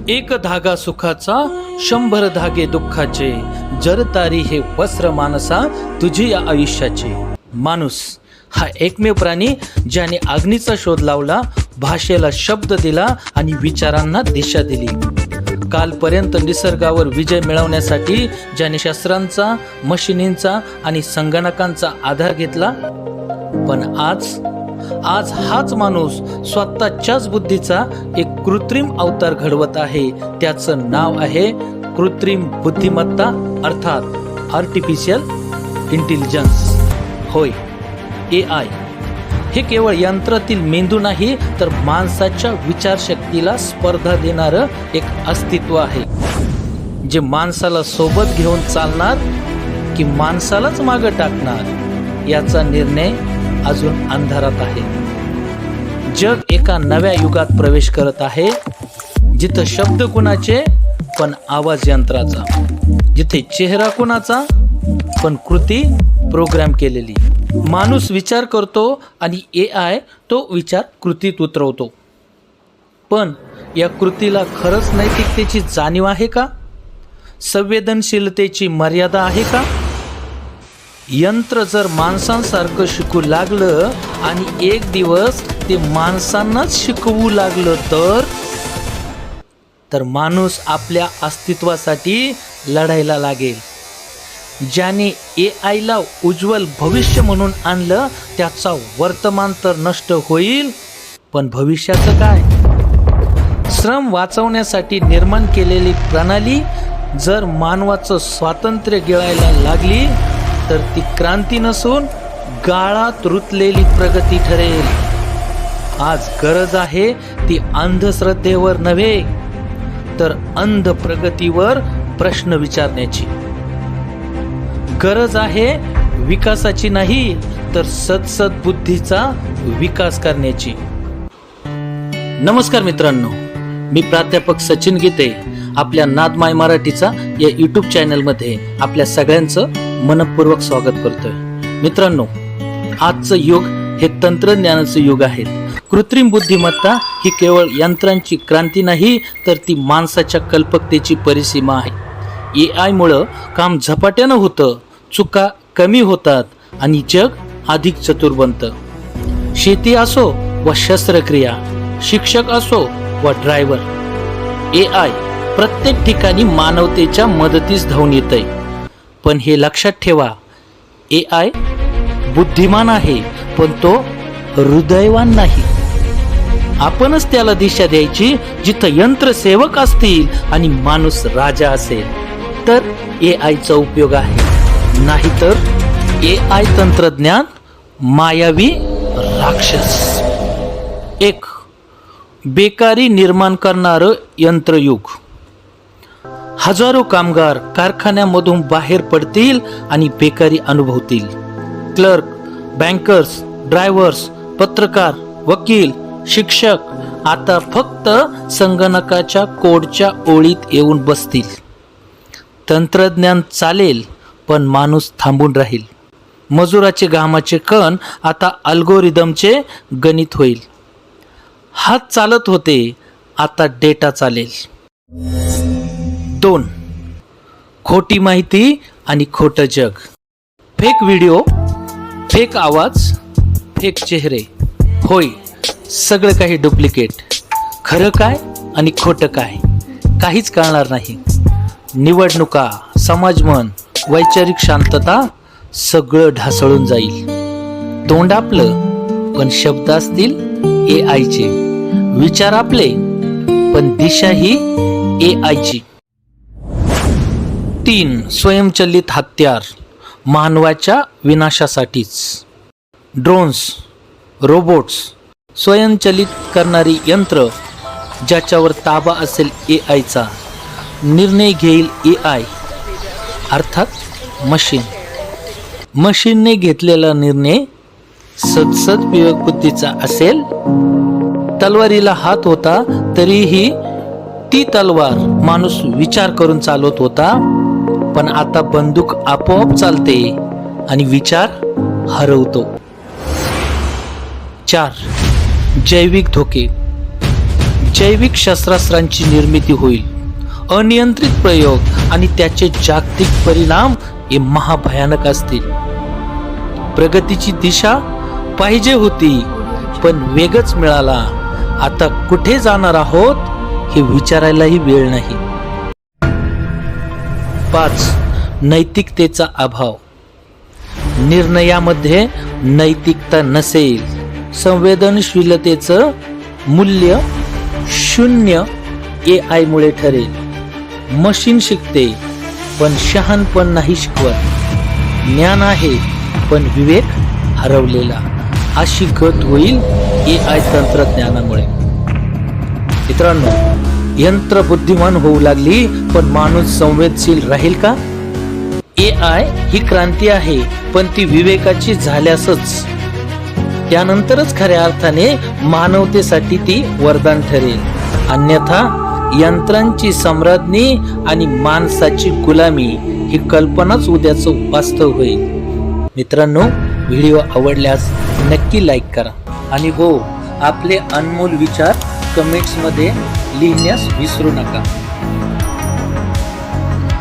एक धागा सुखाचा 100 धागे दुःखाचे, जरतारी हे वस्त्र मानसा तुझी या आयुष्याचे. माणूस हा एकमेव प्राणी ज्याने अग्नीचा शोध लावला, भाषेला शब्द दिला आणि विचारांना दिशा दिली. कालपर्यंत निसर्गावर विजय मिळवण्यासाठी ज्याने शस्त्रांचा, मशिनींचा आणि संगणकांचा आधार घेतला, पण आज हाच माणूस स्वतःच्याच बुद्धीचा एक कृत्रिम अवतार घडवत आहे. त्याचं नाव आहे कृत्रिम बुद्धिमत्ता, अर्थात आर्टिफिशियल इंटेलिजन्स. होय, AI हे केवळ यंत्रातील मेंदू नाही, तर माणसाच्या विचारशक्तीला स्पर्धा देणारं एक अस्तित्व आहे, जे माणसाला सोबत घेऊन चालणार की माणसालाच मागं टाकणार याचा निर्णय अजून अंधारात आहे. जग एका नव्या युगात प्रवेश करत आहे, जिथं शब्द कुणाचे पण आवाज यंत्राचा, जिथे चेहरा कुणाचा पण कृती प्रोग्राम केलेली. माणूस विचार करतो आणि AI तो विचार कृतीत उतरवतो. पण या कृतीला खरंच नैतिकतेची जाणीव आहे का? संवेदनशीलतेची मर्यादा आहे का? यंत्र जर माणसांसारखं शिकू लागलं आणि एक दिवस ते माणसांनाच शिकवू लागलं तर माणूस आपल्या अस्तित्वासाठी लढायला लागेल. ज्याने AIला उज्ज्वल भविष्य म्हणून आणलं, त्याचा वर्तमान तर नष्ट होईल, पण भविष्याचं काय? श्रम वाचवण्यासाठी निर्माण केलेली प्रणाली जर मानवाचं स्वातंत्र्य गिळायला लागली, तर ती क्रांती नसून गाळात रुतलेली प्रगती ठरेल. आज गरज आहे ती अंधश्रद्धेवर नव्हे, तर अंध प्रगतीवर प्रश्न विचारण्याची. गरज आहे विकासाची नाही, तर सद्बुद्धीचा विकास करण्याची. नमस्कार मित्रांनो, मी प्राध्यापक सचिन गीते आपल्या नादमाय मराठीचा या YouTube चॅनलमध्ये आपल्या सगळ्यांचं मनपूर्वक स्वागत करतोय. मित्रांनो, आजचं युग हे तंत्रज्ञानाचं युग आहे. कृत्रिम बुद्धिमत्ता ही केवळ यंत्रांची क्रांती नाही, तर ती माणसाच्या कल्पकतेची परिसीमा आहे. AI मुळे काम झपाट्यानं होतं, चुका कमी होतात आणि जग अधिक चतुर बनतं. शेती असो व शस्त्रक्रिया, शिक्षक असो व ड्रायव्हर, AI प्रत्येक ठिकाणी मानवतेच्या मदतीस धावून येतंय. पण हे लक्षात ठेवा, AI बुद्धिमान आहे, पण तो हृदयवान नाही. आपणच त्याला दिशा द्यायची. जिथं यंत्र सेवक असतील आणि माणूस राजा असेल, तर AIचा उपयोग आहे. नाहीतर AI तंत्रज्ञान मायावी राक्षस. एक बेकारी निर्माण करणारं यंत्रयुग. हजारो कामगार कारखान्यामधून बाहेर पडतील आणि बेकारी अनुभवतील. क्लर्क, बँकर्स, ड्रायव्हर्स, पत्रकार, वकील, शिक्षक आता फक्त संगणकाच्या कोडच्या ओळीत येऊन बसतील. तंत्रज्ञान चालेल, पण माणूस थांबून राहील. मजुराचे घामाचे कण आता अल्गोरिदमचे गणित होईल. हात चालत होते, आता डेटा चालेल. 2. खोटी माहिती आणि खोटं जग. फेक व्हिडिओ, फेक आवाज, फेक चेहरे. होय, सगळं काही डुप्लिकेट. खरं काय आणि खोटं काय काहीच कळणार नाही. निवडणुका, समाजमन, वैचारिक शांतता सगळं ढासळून जाईल. तोंड आपलं, पण शब्द असतील AIचे. विचार आपले, पण दिशा ही AIची. 3. स्वयंचलित हत्यार, मानवाच्या विनाशासाठीच. ड्रोन्स, रोबोट्स, स्वयंचलित करणारी यंत्र ज्याच्यावर ताबा असेल AIचा, निर्णय घेईल AI, अर्थात मशीन. मशीनने घेतलेला निर्णय सदसद विवेकबुद्धीचा असेल. तलवारीला हात होता, तरीही ती तलवार माणूस विचार करून चालवत होता. पण आता बंदूक आपोआप चालते आणि विचार हरवतो. 4. जैविक धोके. जैविक शस्त्रास्त्रांची निर्मिती होईल. अनियंत्रित प्रयोग आणि त्याचे जागतिक परिणाम हे महाभयानक असतील. प्रगतीची दिशा पाहिजे होती, पण वेगच मिळाला. आता कुठे जाणार आहोत हे विचारायलाही वेळ नाही. 5. नैतिकतेचा अभाव. निर्णयामध्ये नैतिकता नसेल, संवेदनशीलतेचं मूल्य शून्य AI मुळे ठरेल. मशीन शिकते पण शहाणपण नाही शिकवत. ज्ञान आहे पण विवेक हरवलेला. अशी गत होईल AI तंत्रज्ञानामुळे. मित्रांनो, यंत्र बुद्धिमान होऊ लागली पण माणूस संवेदनशील राहील का? AI ही क्रांती आहे, पण ती विवेकाची झाल्यासच. त्यानंतरच खऱ्या अर्थाने मानवतेसाठी ती वरदान ठरेल. अन्यथा यंत्रांची सम्राज्ञी आणि माणसाची गुलामी ही कल्पनाच उद्याचं वास्तव होईल. मित्रांनो, व्हिडिओ आवडल्यास नक्की लाईक करा आणि हो, आपले अनमोल विचार कमेंट्समध्ये लिहिण्यास विसरू नका.